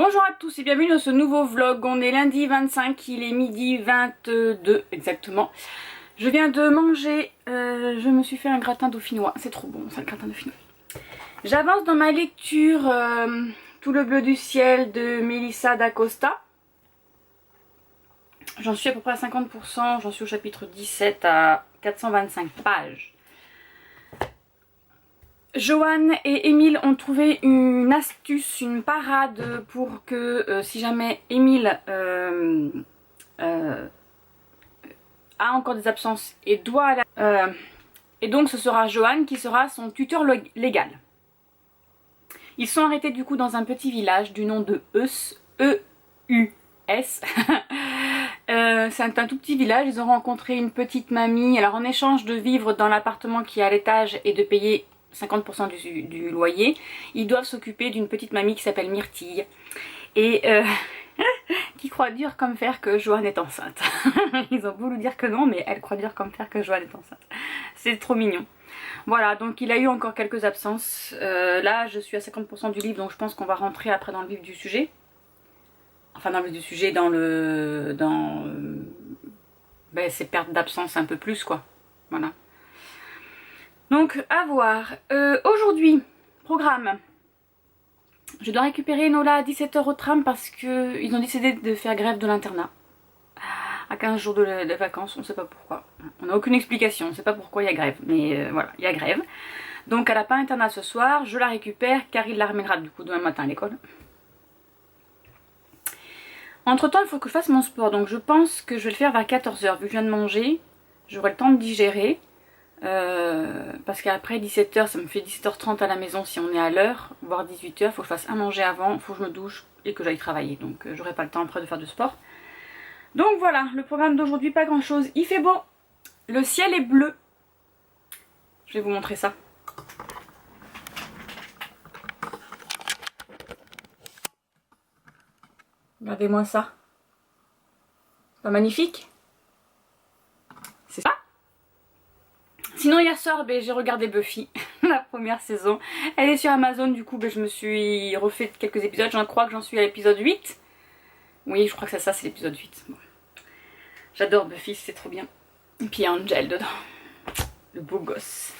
Bonjour à tous et bienvenue dans ce nouveau vlog. On est lundi 25, il est midi 22 exactement. Je viens de manger, je me suis fait un gratin dauphinois. C'est trop bon, ça, le gratin dauphinois. J'avance dans ma lecture Tout le bleu du ciel de Melissa d'Acosta. J'en suis à peu près à 50%, j'en suis au chapitre 17 à 425 pages. Joanne et Émile ont trouvé une astuce, une parade pour que si jamais Émile a encore des absences et doit aller et donc ce sera Joanne qui sera son tuteur légal. Ils sont arrêtés du coup dans un petit village du nom de Eus, E-U-S. C'est un tout petit village, ils ont rencontré une petite mamie. Alors en échange de vivre dans l'appartement qui est à l'étage et de payer 50% du loyer, ils doivent s'occuper d'une petite mamie qui s'appelle Myrtille et qui croit dur comme fer que Joanne est enceinte. Ils ont voulu dire que non, mais elle croit dur comme fer que Joanne est enceinte. C'est trop mignon. Voilà, donc il a eu encore quelques absences. Là je suis à 50% du livre, donc je pense qu'on va rentrer après dans le vif du sujet. Enfin dans le vif du sujet, dans ces pertes d'absence un peu plus quoi. Voilà. Donc à voir. Aujourd'hui, programme. Je dois récupérer Nola à 17 h au tram parce qu'ils ont décidé de faire grève de l'internat. À 15 jours de vacances, on ne sait pas pourquoi. On n'a aucune explication, on ne sait pas pourquoi il y a grève. Mais voilà, il y a grève. Donc elle n'a pas internat ce soir, je la récupère car il la ramènera du coup demain matin à l'école. Entre temps, il faut que je fasse mon sport. Donc je pense que je vais le faire vers 14 h. Vu que je viens de manger, j'aurai le temps de digérer. Parce qu'après 17 h, ça me fait 17 h 30 à la maison si on est à l'heure, voire 18 h, il faut que je fasse à manger avant, il faut que je me douche et que j'aille travailler, donc j'aurai pas le temps après de faire du sport. Donc voilà, le programme d'aujourd'hui, pas grand chose, il fait beau, le ciel est bleu, je vais vous montrer ça. Regardez-moi ça, pas magnifique? C'est ça. Sinon hier soir j'ai regardé Buffy, la première saison. Elle est sur Amazon, du coup je me suis refait quelques épisodes. Je crois que j'en suis à l'épisode 8. Oui, je crois que c'est ça, c'est l'épisode 8. Bon. J'adore Buffy, c'est trop bien. Et puis il y a Angel dedans, le beau gosse.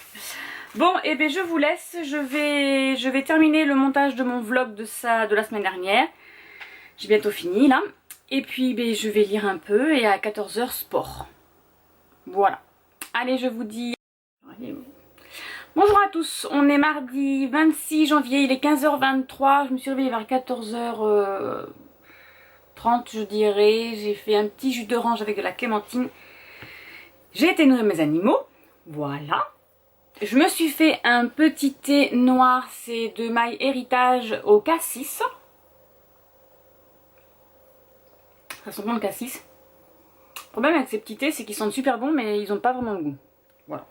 Bon, et je vous laisse, je vais terminer le montage de mon vlog de la semaine dernière. J'ai bientôt fini là. Et puis je vais lire un peu et à 14 h sport. Voilà. Allez, je vous dis... Bonjour à tous, on est mardi 26 janvier, il est 15 h 23, je me suis réveillée vers 14 h 30 je dirais, j'ai fait un petit jus d'orange avec de la clémentine, j'ai été nourrir mes animaux, voilà. Je me suis fait un petit thé noir, c'est de My Héritage au cassis. Ça sent bon le cassis. Le problème avec ces petits thés, c'est qu'ils sentent super bons mais ils n'ont pas vraiment le goût, voilà.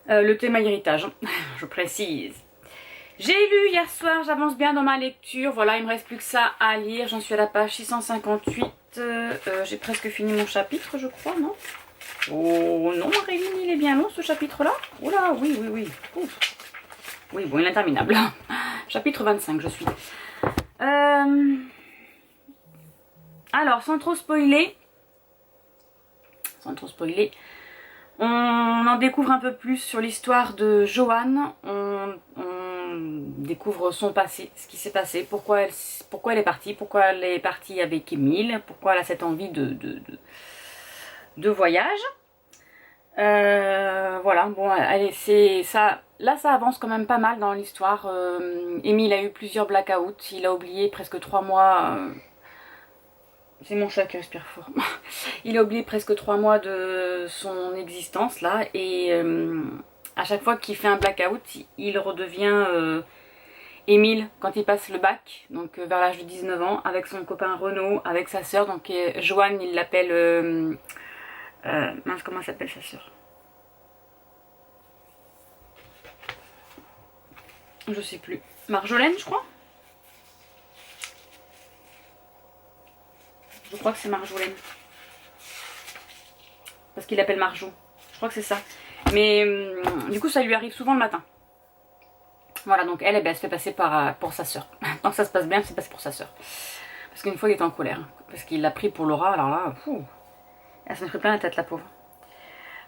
Le thé My Héritage, je précise. J'ai lu hier soir, j'avance bien dans ma lecture. Voilà, il me reste plus que ça à lire. J'en suis à la page 658. J'ai presque fini mon chapitre, je crois, non? Oh non, Marilyn, il est bien long ce chapitre-là. Oula, oui, oui, oui. Ouf. Oui, bon, il est interminable. Chapitre 25, je suis. Alors, sans trop spoiler. On en découvre un peu plus sur l'histoire de Joanne, on découvre son passé, ce qui s'est passé, pourquoi elle est partie, pourquoi elle est partie avec Émile, pourquoi elle a cette envie de voyage. Voilà, bon, allez, ça avance quand même pas mal dans l'histoire. Émile a eu plusieurs blackouts, il a oublié presque 3 mois... C'est mon chat qui respire fort. Il a oublié presque 3 mois de son existence là et à chaque fois qu'il fait un blackout, il redevient Émile quand il passe le bac, donc vers l'âge de 19 ans, avec son copain Renaud, avec sa soeur, donc Joanne il l'appelle... mince, comment s'appelle sa soeur? Je sais plus. Marjolaine je crois. Je crois que c'est Marjolaine. Parce qu'il l'appelle Marjo. Je crois que c'est ça. Mais du coup, ça lui arrive souvent le matin. Voilà, donc elle se fait passer pour sa soeur. Donc ça se passe bien, c'est pas pour sa soeur. Parce qu'une fois il était en colère, parce qu'il l'a pris pour Laura, alors là, elle s'en fait plein la tête la pauvre.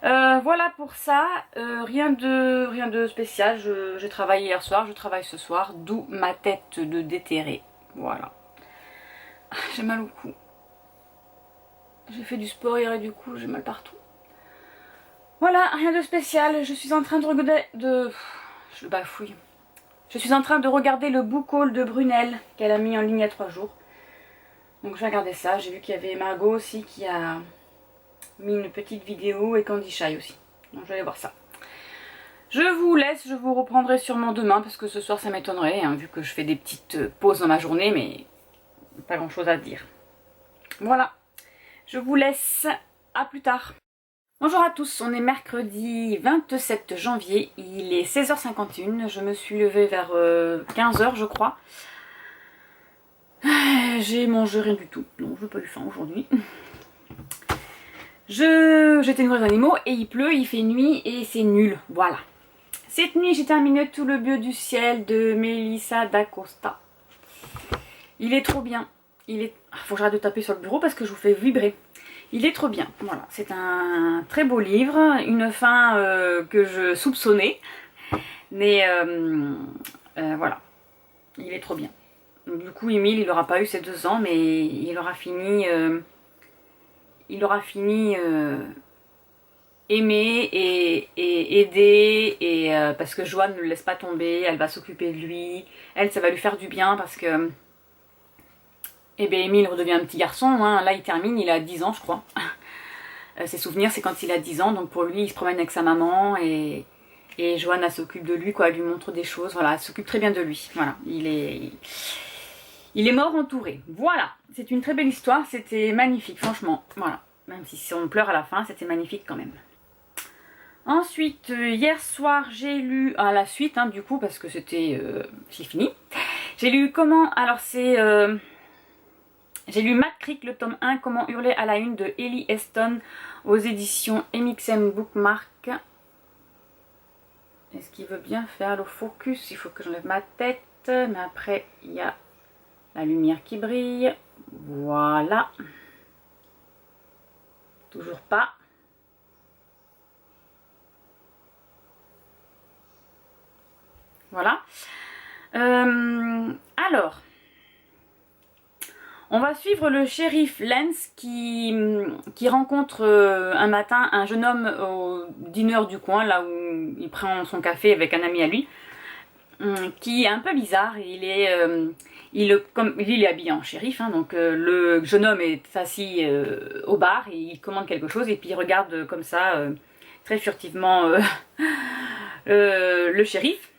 Voilà pour ça, rien de spécial, j'ai travaillé hier soir, je travaille ce soir, d'où ma tête de déterrée, voilà. J'ai mal au cou. J'ai fait du sport hier et du coup j'ai mal partout. Voilà, rien de spécial, je suis en train de regarder je bafouille. Je suis en train de regarder le book haul de Brunel qu'elle a mis en ligne il y a 3 jours. Donc je vais regarder ça, j'ai vu qu'il y avait Margot aussi qui a mis une petite vidéo et Candy Shy aussi. Donc je vais aller voir ça. Je vous laisse, je vous reprendrai sûrement demain parce que ce soir ça m'étonnerait, hein, vu que je fais des petites pauses dans ma journée, mais pas grand chose à dire. Voilà, je vous laisse, à plus tard. Bonjour à tous, on est mercredi 27 janvier, il est 16h51, je me suis levée vers 15h je crois. J'ai mangé rien du tout, donc je n'ai pas eu faim aujourd'hui. J'étais nourrir les animaux et il pleut, il fait nuit et c'est nul, voilà. Cette nuit j'ai terminé Tout le bleu du ciel de Melissa d'Acosta. Il est trop bien, faut que j'arrête de taper sur le bureau parce que je vous fais vibrer. Il est trop bien, voilà, c'est un très beau livre, une fin que je soupçonnais, mais voilà, il est trop bien. Du coup Émile il n'aura pas eu ses 2 ans, mais il aura fini aimer et aider, et parce que Joanne ne le laisse pas tomber, elle va s'occuper de lui, elle ça va lui faire du bien parce que eh bien Émile redevient un petit garçon, hein. Là il termine, il a 10 ans je crois. Ses souvenirs c'est quand il a 10 ans, donc pour lui il se promène avec sa maman et Joanne elle s'occupe de lui, quoi, elle lui montre des choses, voilà, elle s'occupe très bien de lui, voilà, il est mort entouré, voilà, c'est une très belle histoire, c'était magnifique franchement, voilà, même si on pleure à la fin, c'était magnifique quand même. Ensuite, hier soir j'ai lu, à la suite hein, du coup, parce que c'est fini, j'ai lu alors c'est... j'ai lu Mad Creek, le tome 1, Comment hurler à la une de Ellie Heston aux éditions MXM Bookmark. Est-ce qu'il veut bien faire le focus? Il faut que j'enlève ma tête, mais après il y a la lumière qui brille. Voilà. Toujours pas. Voilà. Alors... on va suivre le shérif Lance qui rencontre un matin un jeune homme au dîner du coin, là où il prend son café avec un ami à lui, qui est un peu bizarre. Il est habillé en shérif, hein, donc le jeune homme est assis au bar et il commande quelque chose et puis il regarde comme ça très furtivement le shérif.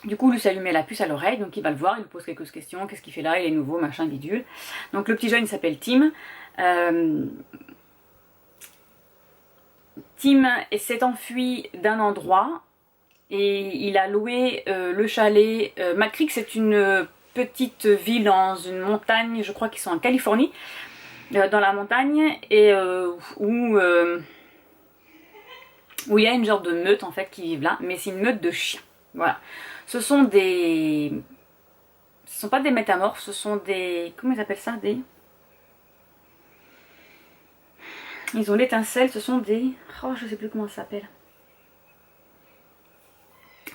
Du coup, lui, ça lui met la puce à l'oreille, donc il va le voir, il lui pose quelques questions, qu'est-ce qu'il fait là, il est nouveau, machin, bidule. Donc le petit jeune, il s'appelle Tim. Tim s'est enfui d'un endroit et il a loué le chalet. Mad Creek, c'est une petite ville dans une montagne, je crois qu'ils sont en Californie, dans la montagne, et où il y a une genre de meute en fait qui vivent là, mais c'est une meute de chiens, voilà. Ce sont pas des métamorphes, ce sont des... comment ils appellent ça? Ils ont l'étincelle, ce sont des... oh, je sais plus comment ça s'appelle.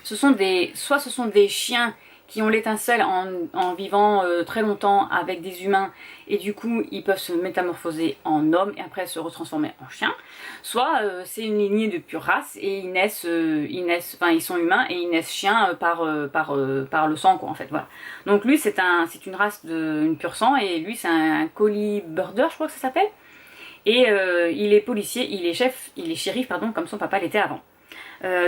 Soit ce sont des chiens qui ont l'étincelle en vivant très longtemps avec des humains et du coup ils peuvent se métamorphoser en hommes et après se retransformer en chiens, soit c'est une lignée de pure race et ils sont humains et ils naissent chiens par le sang, quoi, en fait, voilà. Donc lui c'est une race une pure sang et lui c'est un collie border, je crois que ça s'appelle, et il est policier, il est shérif pardon, comme son papa l'était avant.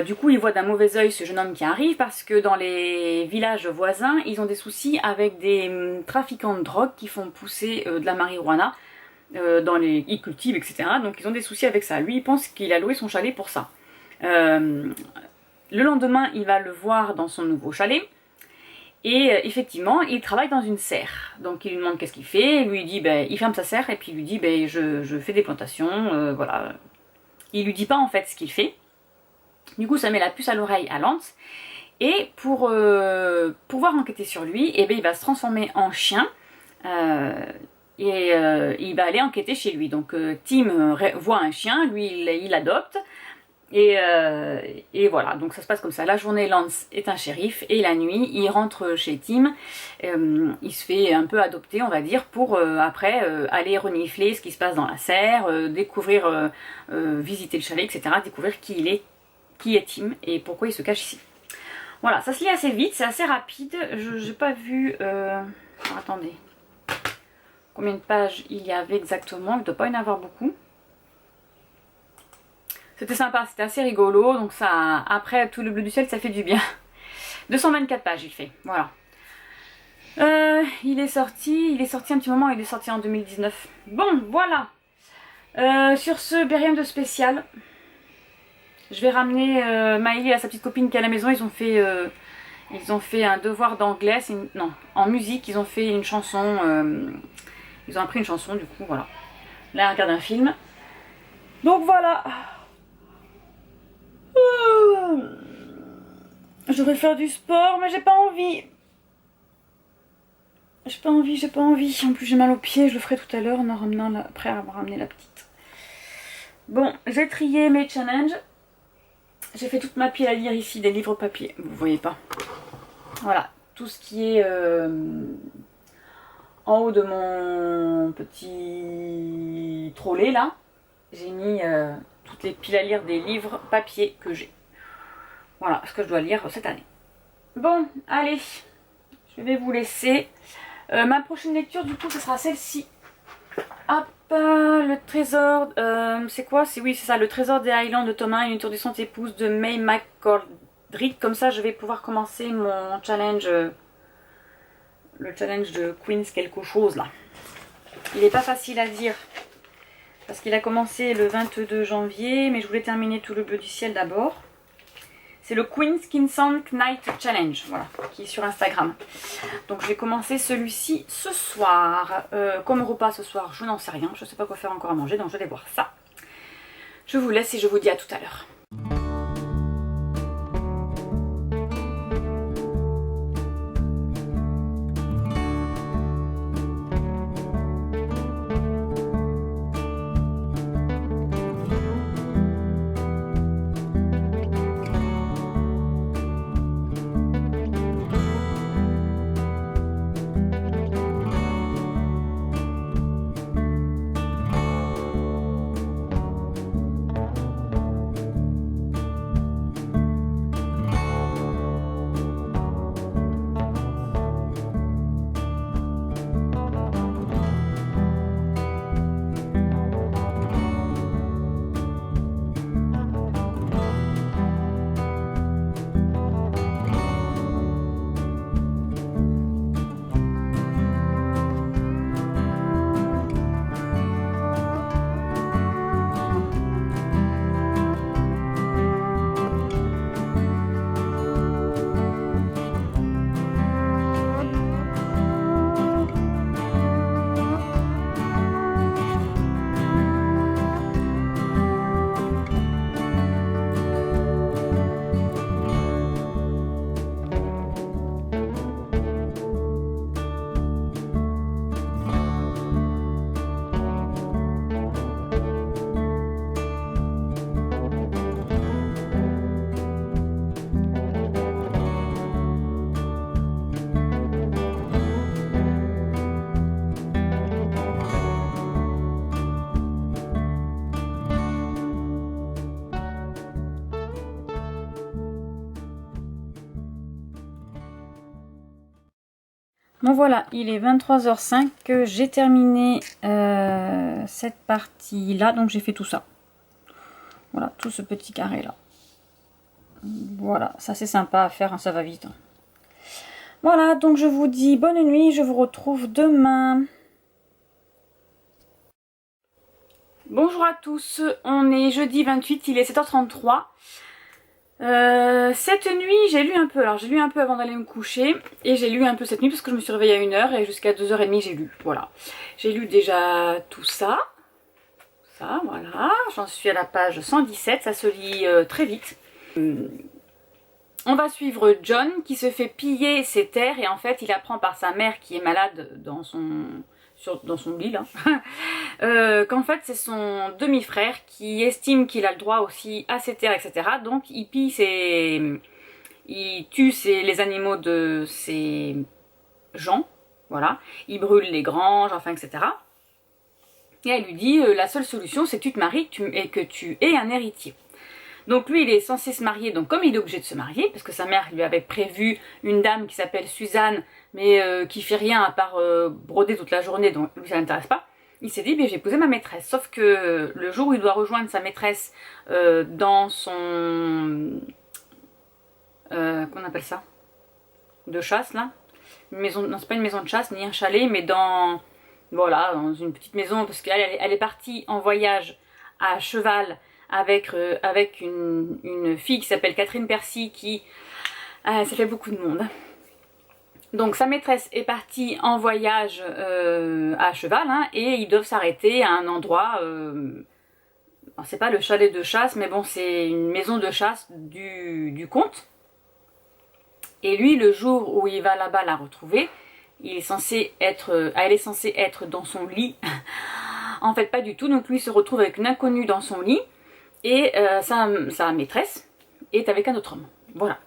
Du coup il voit d'un mauvais oeil ce jeune homme qui arrive parce que dans les villages voisins ils ont des soucis avec des trafiquants de drogue qui font pousser de la marijuana, ils cultivent, etc. Donc ils ont des soucis avec ça. Lui il pense qu'il a loué son chalet pour ça. Le lendemain il va le voir dans son nouveau chalet et effectivement il travaille dans une serre. Donc il lui demande qu'est-ce qu'il fait, lui il dit il ferme sa serre et puis il lui dit je fais des plantations, voilà. Il lui dit pas en fait ce qu'il fait. Du coup ça met la puce à l'oreille à Lance Et pour pouvoir enquêter sur lui, eh bien, il va se transformer en chien. Il va aller enquêter chez lui. Donc Tim voit un chien, lui il adopte. Et voilà, donc ça se passe comme ça. La journée, Lance est un shérif et la nuit, il rentre chez Tim. Il se fait un peu adopter, on va dire, pour après aller renifler ce qui se passe dans la serre, découvrir, visiter le chalet, etc. Découvrir qui est Tim et pourquoi il se cache ici. Voilà, ça se lit assez vite, c'est assez rapide. Je n'ai pas vu... Alors, attendez. Combien de pages il y avait exactement? Il ne doit pas y en avoir beaucoup. C'était sympa, c'était assez rigolo, donc ça, après tout le bleu du ciel, ça fait du bien. 224 pages il fait, voilà. Il est sorti un petit moment, il est sorti en 2019. Bon, voilà. Sur ce, ben, rien de spécial. Je vais ramener Maëlie à sa petite copine qui est à la maison. Ils ont fait un devoir d'anglais, non, en musique, ils ont fait une chanson, ils ont appris une chanson, du coup, voilà. Là, elle regarde un film. Donc voilà. Je devrais faire du sport, mais j'ai pas envie. J'ai pas envie. En plus, j'ai mal aux pieds, je le ferai tout à l'heure après avoir ramené la petite. Bon, j'ai trié mes challenges. J'ai fait toute ma pile à lire ici, des livres papier. Vous voyez pas. Voilà, tout ce qui est en haut de mon petit trolley là. J'ai mis toutes les piles à lire des livres papier que j'ai. Voilà ce que je dois lire cette année. Bon, allez, je vais vous laisser. Ma prochaine lecture, du coup, ce sera celle-ci. Hop, le trésor. C'est quoi? Oui, c'est ça, le trésor des Highlands de Thomas et une tour de son épouse de May McGoldrick. Comme ça, je vais pouvoir commencer mon challenge. Le challenge de Queen's quelque chose là. Il n'est pas facile à dire. Parce qu'il a commencé le 22 janvier, mais je voulais terminer tout le bleu du ciel d'abord. C'est le Queen's Kingsong Night Challenge, voilà, qui est sur Instagram. Donc je vais commencer celui-ci ce soir. Comme repas ce soir, je n'en sais rien. Je ne sais pas quoi faire encore à manger, donc je vais voir ça. Je vous laisse et je vous dis à tout à l'heure. Bon voilà, il est 23h05, j'ai terminé cette partie là, donc j'ai fait tout ça. Voilà, tout ce petit carré là. Voilà, ça c'est sympa à faire, hein, ça va vite. Hein. Voilà, donc je vous dis bonne nuit, je vous retrouve demain. Bonjour à tous, on est jeudi 28, il est 7h33. Cette nuit j'ai lu un peu, alors j'ai lu un peu avant d'aller me coucher et j'ai lu un peu cette nuit parce que je me suis réveillée à 1h et jusqu'à 2h30 j'ai lu, voilà. J'ai lu déjà tout ça, voilà, j'en suis à la page 117, ça se lit très vite. On va suivre John qui se fait piller ses terres et en fait il apprend par sa mère qui est malade dans son lit là, qu'en fait c'est son demi-frère qui estime qu'il a le droit aussi à ses terres, etc. Donc il tue les animaux de ses gens, voilà, il brûle les granges, enfin etc. Et elle lui dit la seule solution c'est que tu te maries et que tu aies un héritier. Donc lui il est censé se marier, donc comme il est obligé de se marier, parce que sa mère lui avait prévu une dame qui s'appelle Suzanne, mais qui fait rien à part broder toute la journée, donc lui ça l'intéresse pas, il s'est dit j'ai épousé ma maîtresse. Sauf que le jour où il doit rejoindre sa maîtresse dans son... qu'on appelle ça, de chasse là, une maison, non c'est pas une maison de chasse ni un chalet, mais dans... voilà, dans une petite maison, parce qu'elle elle est partie en voyage à cheval avec une fille qui s'appelle Catherine Percy qui... ça fait beaucoup de monde. Donc sa maîtresse est partie en voyage à cheval hein, et ils doivent s'arrêter à un endroit... c'est pas le chalet de chasse, mais bon c'est une maison de chasse du comte. Et lui, le jour où il va là-bas la retrouver, elle est censée être dans son lit. En fait pas du tout, donc lui se retrouve avec une inconnue dans son lit. Et sa maîtresse est avec un autre homme. Voilà.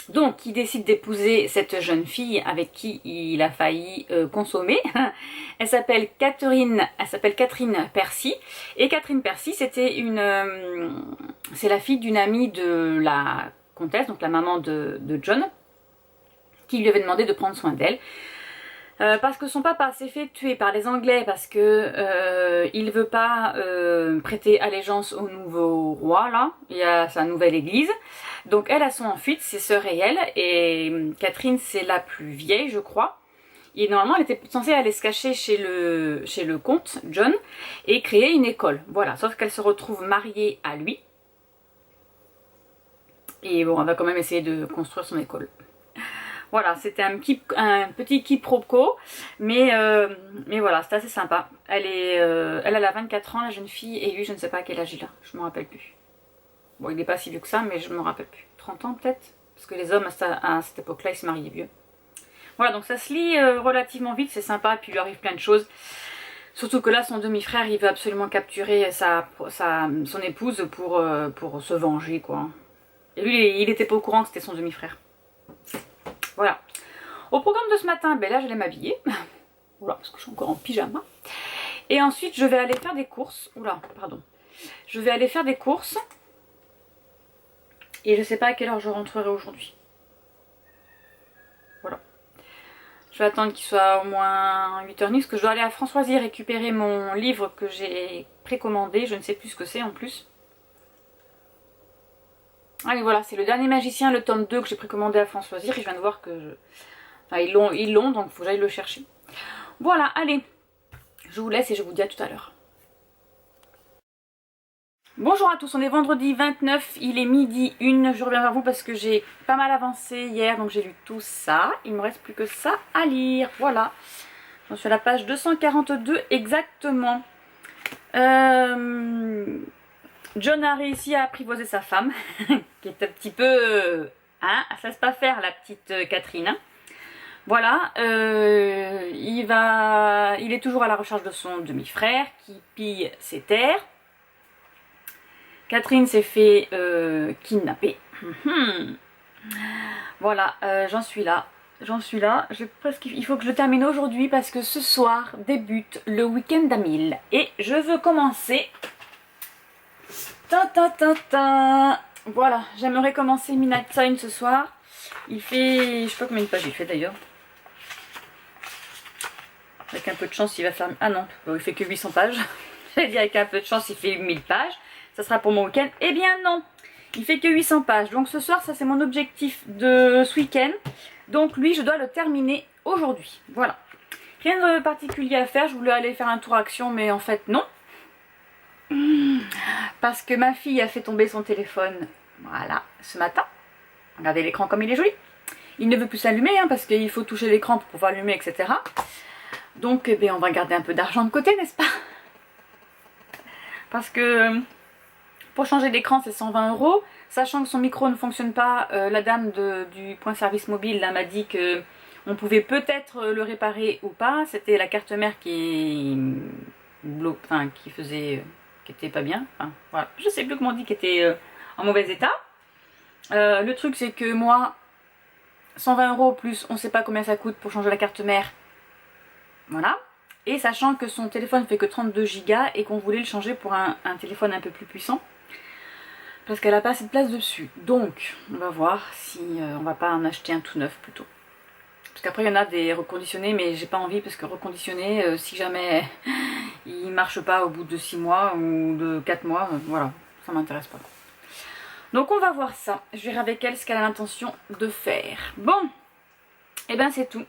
Donc il décide d'épouser cette jeune fille avec qui il a failli consommer. Elle s'appelle Catherine Percy. Et Catherine Percy, c'était c'est la fille d'une amie de la comtesse, donc la maman de John, qui lui avait demandé de prendre soin d'elle. Parce que son papa s'est fait tuer par les Anglais parce que il veut pas prêter allégeance au nouveau roi là et à sa nouvelle église. Donc elles sont en fuite, ses sœurs et elle. Et Catherine c'est la plus vieille je crois. Et normalement elle était censée aller se cacher chez le comte John et créer une école. Voilà, sauf qu'elle se retrouve mariée à lui. Et bon, elle va quand même essayer de construire son école. Voilà, c'était un petit quiproquo, mais voilà, c'est assez sympa. Elle a 24 ans, la jeune fille, et lui, je ne sais pas à quel âge il a, je ne me rappelle plus. Bon, il n'est pas si vieux que ça, mais je ne me rappelle plus. 30 ans peut-être? Parce que les hommes, à cette époque-là, ils se mariaient vieux. Voilà, donc ça se lit relativement vite, c'est sympa, puis il lui arrive plein de choses. Surtout que là, son demi-frère, il veut absolument capturer son épouse pour se venger, quoi. Et lui, il n'était pas au courant que c'était son demi-frère. Voilà. Au programme de ce matin, ben là j'allais m'habiller. Oula, parce que je suis encore en pyjama. Et ensuite je vais aller faire des courses. Oula, pardon. Je vais aller faire des courses. Et je sais pas à quelle heure je rentrerai aujourd'hui. Voilà. Je vais attendre qu'il soit au moins 8h30 parce que je dois aller à Françoisie récupérer mon livre que j'ai précommandé. Je ne sais plus ce que c'est en plus. Allez voilà, c'est le dernier magicien, le tome 2 que j'ai précommandé à Françoisie. Et je viens de voir que... Enfin, ils l'ont, donc il faut que j'aille le chercher. Voilà, allez. Je vous laisse et je vous dis à tout à l'heure. Bonjour à tous, on est vendredi 29, il est midi 1. Je reviens vers vous parce que j'ai pas mal avancé hier, donc j'ai lu tout ça. Il me reste plus que ça à lire, voilà. J'en suis à la page 242 exactement. John a réussi à apprivoiser sa femme, qui est un petit peu... hein, ça laisse pas faire la petite Catherine. Hein. Voilà, il est toujours à la recherche de son demi-frère qui pille ses terres. Catherine s'est fait kidnapper. Voilà, j'en suis là. Il faut que je termine aujourd'hui parce que ce soir débute le week-end d'Amil. Et je veux commencer... Voilà, j'aimerais commencer Midnight Sign ce soir. Il fait... je sais pas combien de pages il fait d'ailleurs. Avec un peu de chance il va faire... ah non, il fait que 800 pages. J'allais dire avec un peu de chance il fait 1000 pages. Ça sera pour mon week-end. Eh bien non, il fait que 800 pages. Donc ce soir, ça c'est mon objectif de ce week-end. Donc lui, je dois le terminer aujourd'hui. Voilà. Rien de particulier à faire. Je voulais aller faire un tour action, mais en fait non. Parce que ma fille a fait tomber son téléphone, voilà, ce matin. Regardez l'écran comme il est joli. Il ne veut plus s'allumer, hein, parce qu'il faut toucher l'écran pour pouvoir allumer, etc. Donc, eh bien, on va garder un peu d'argent de côté, n'est-ce pas? Parce que Pour changer d'écran c'est 120 €. Sachant que son micro ne fonctionne pas, la dame du point service mobile m'a dit que on pouvait peut-être le réparer ou pas. C'était la carte mère qui faisait, qui était pas bien. Enfin, voilà, je sais plus comment on dit, qui était en mauvais état. Le truc c'est que moi, 120 € plus, on sait pas combien ça coûte pour changer la carte mère. Voilà. Et sachant que son téléphone fait que 32 Go et qu'on voulait le changer pour un téléphone un peu plus puissant. Parce qu'elle a pas assez de place dessus. Donc, on va voir si on va pas en acheter un tout neuf plutôt. Parce qu'après, il y en a des reconditionnés, mais j'ai pas envie parce que reconditionner, si jamais il marche pas au bout de 6 mois ou de 4 mois, voilà, ça m'intéresse pas. Donc, on va voir ça. Je verrai avec elle ce qu'elle a l'intention de faire. Bon, et ben c'est tout.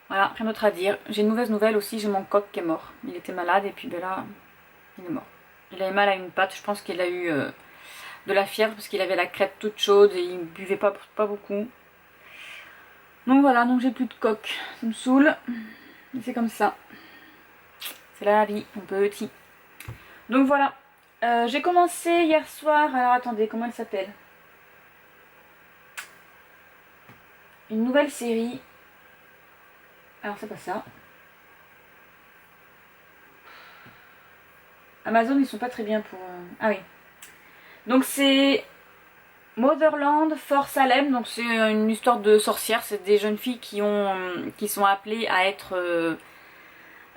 Voilà, rien d'autre à dire. J'ai une mauvaise nouvelle aussi, j'ai mon coq qui est mort. Il était malade et puis ben là, il est mort. Il avait mal à une patte, je pense qu'il a eu de la fièvre parce qu'il avait la crête toute chaude et il buvait pas beaucoup. Donc voilà, donc j'ai plus de coq. Ça me saoule. Mais c'est comme ça. C'est la vie, mon petit. Donc voilà. J'ai commencé hier soir. Alors attendez, comment elle s'appelle? Une nouvelle série. Alors c'est pas ça. Amazon ils sont pas très bien pour... Ah oui. Donc c'est Motherland for Salem. Donc c'est une histoire de sorcières. C'est des jeunes filles qui sont appelées à être...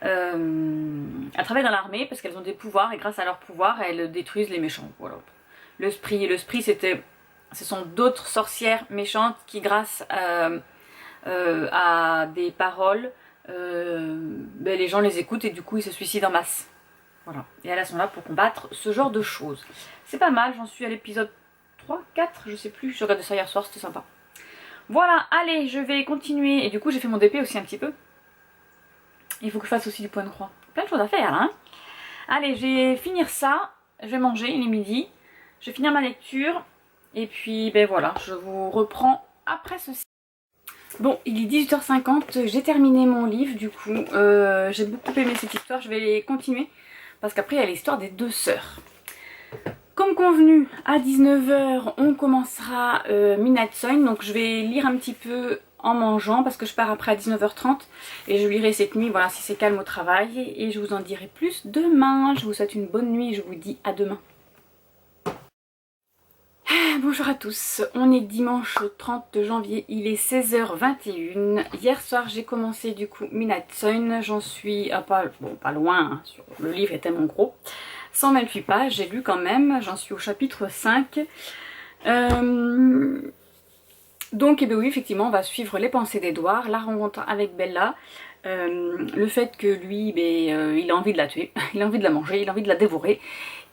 à travailler dans l'armée parce qu'elles ont des pouvoirs et grâce à leurs pouvoirs elles détruisent les méchants. Voilà. Le spree ce sont d'autres sorcières méchantes qui grâce à des paroles les gens les écoutent et du coup ils se suicident en masse. Voilà. Et elles sont là pour combattre ce genre de choses. C'est pas mal, j'en suis à l'épisode 3, 4, je sais plus, je regardais ça hier soir, c'était sympa. Voilà, allez, je vais continuer. Et du coup j'ai fait mon DP aussi un petit peu. Il faut que je fasse aussi du point de croix. Plein de choses à faire, hein. Allez, je vais finir ça. Je vais manger, il est midi. Je vais finir ma lecture. Et puis, ben voilà, je vous reprends après ceci. Bon, il est 18h50. J'ai terminé mon livre, du coup. J'ai beaucoup aimé cette histoire. Je vais continuer. Parce qu'après, il y a l'histoire des deux sœurs. Comme convenu, à 19h, on commencera Midnight Sun. Donc, je vais lire un petit peu en mangeant parce que je pars après à 19h30 et je lirai cette nuit, voilà, si c'est calme au travail, et je vous en dirai plus demain. Je vous souhaite une bonne nuit et je vous dis à demain. Bonjour à tous, on est dimanche 30 janvier, il est 16h21. Hier soir j'ai commencé du coup Midnight Sun, j'en suis pas loin, hein, le livre est tellement gros, 128 pages, j'ai lu quand même, j'en suis au chapitre 5. Donc eh bien oui, effectivement on va suivre les pensées d'Edouard, la rencontre avec Bella, le fait que lui il a envie de la tuer, il a envie de la manger, il a envie de la dévorer.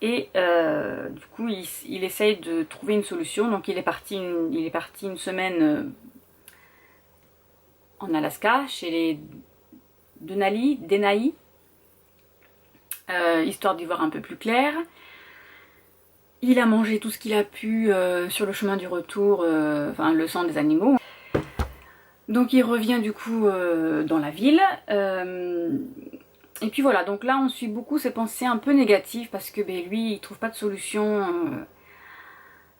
Et du coup il essaye de trouver une solution. Donc il est parti une semaine en Alaska chez les Denali, histoire d'y voir un peu plus clair. Il a mangé tout ce qu'il a pu sur le chemin du retour, enfin le sang des animaux. Donc il revient du coup dans la ville. Et puis voilà, donc là on suit beaucoup ses pensées un peu négatives parce que lui il trouve pas de solution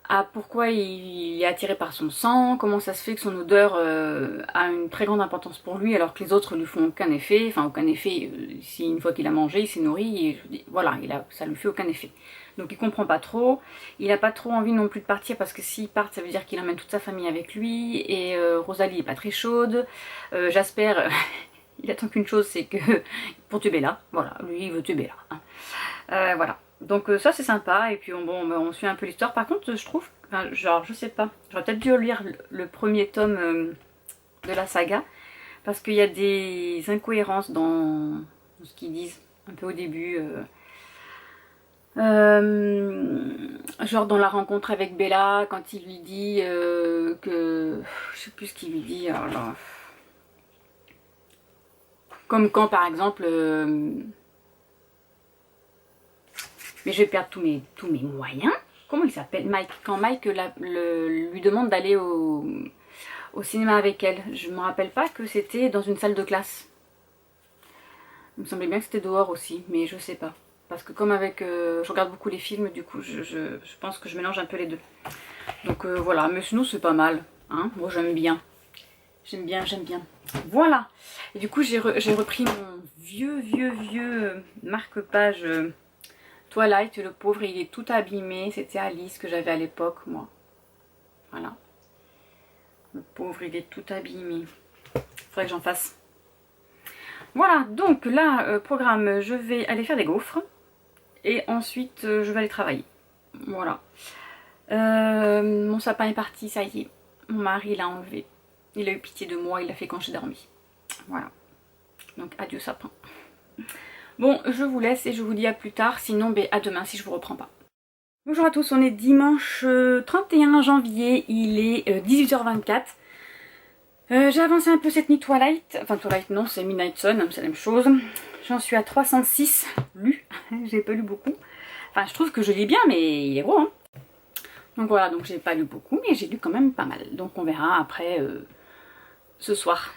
à pourquoi il est attiré par son sang, comment ça se fait que son odeur a une très grande importance pour lui alors que les autres lui font aucun effet, enfin aucun effet, si une fois qu'il a mangé, il s'est nourri, et voilà, ça lui fait aucun effet. Donc il comprend pas trop, il a pas trop envie non plus de partir parce que s'il part ça veut dire qu'il emmène toute sa famille avec lui, et Rosalie est pas très chaude, Jasper... il attend qu'une chose, c'est que pour tuer Bella, voilà, lui il veut tuer Bella. Hein. Voilà, donc ça c'est sympa, et puis on suit un peu l'histoire. Par contre je trouve, genre je sais pas, j'aurais peut-être dû lire le premier tome de la saga, parce qu'il y a des incohérences dans ce qu'ils disent un peu au début. Genre dans la rencontre avec Bella, quand il lui dit que... Je sais plus ce qu'il lui dit, alors là... Comme quand par exemple, mais je vais perdre tous mes moyens. Comment il s'appelle, Mike? Quand Mike lui demande d'aller au cinéma avec elle. Je me rappelle pas que c'était dans une salle de classe. Il me semblait bien que c'était dehors aussi, mais je sais pas. parce que comme avec, je regarde beaucoup les films, du coup je pense que je mélange un peu les deux. Donc voilà, mais sinon c'est pas mal, hein. Moi j'aime bien. J'aime bien, j'aime bien. Voilà. Et du coup j'ai repris mon vieux marque-page Twilight. Le pauvre il est tout abîmé. C'était Alice que j'avais à l'époque moi. Voilà. Le pauvre il est tout abîmé. Faudrait que j'en fasse. Voilà, donc là, programme, je vais aller faire des gaufres. Et ensuite, je vais aller travailler. Voilà. Mon sapin est parti, ça y est. Mon mari l'a enlevé. Il a eu pitié de moi, il l'a fait quand j'ai dormi. Voilà. Donc adieu sapin. Bon, je vous laisse et je vous dis à plus tard. Sinon, ben, à demain si je vous reprends pas. Bonjour à tous, on est dimanche 31 janvier. Il est 18h24. J'ai avancé un peu cette nuit Twilight, enfin Twilight non, c'est Midnight Sun, c'est la même chose. J'en suis à 306 lus, j'ai pas lu beaucoup. Enfin je trouve que je lis bien mais il est gros hein. Donc voilà, donc j'ai pas lu beaucoup mais j'ai lu quand même pas mal. Donc on verra après ce soir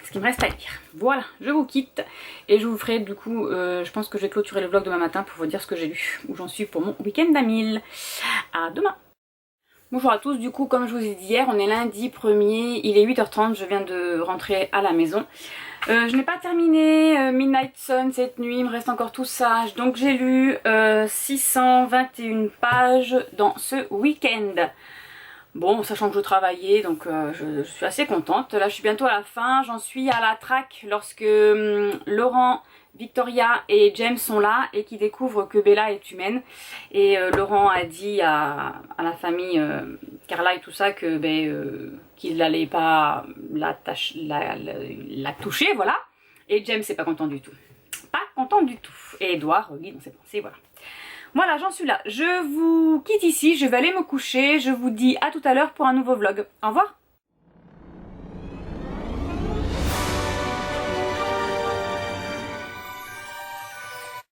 ce qu'il me reste à lire. Voilà, je vous quitte et je vous ferai du coup, je pense que je vais clôturer le vlog demain matin pour vous dire ce que j'ai lu, où j'en suis pour mon week-end à 1000. À demain. Bonjour à tous, du coup comme je vous ai dit hier, on est lundi 1er, il est 8h30, je viens de rentrer à la maison. Je n'ai pas terminé Midnight Sun cette nuit, il me reste encore tout ça, donc j'ai lu 621 pages dans ce week-end. Bon, sachant que je travaillais, donc je suis assez contente. Là je suis bientôt à la fin, j'en suis à la traque lorsque Laurent, Victoria et James sont là et qui découvrent que Bella est humaine. Et Laurent a dit à la famille Carla et tout ça que qu'il n'allait pas la toucher, voilà. Et James n'est pas content du tout. Pas content du tout. Et Edward lit dans ses pensées, voilà. Voilà, j'en suis là. Je vous quitte ici, je vais aller me coucher. Je vous dis à tout à l'heure pour un nouveau vlog. Au revoir.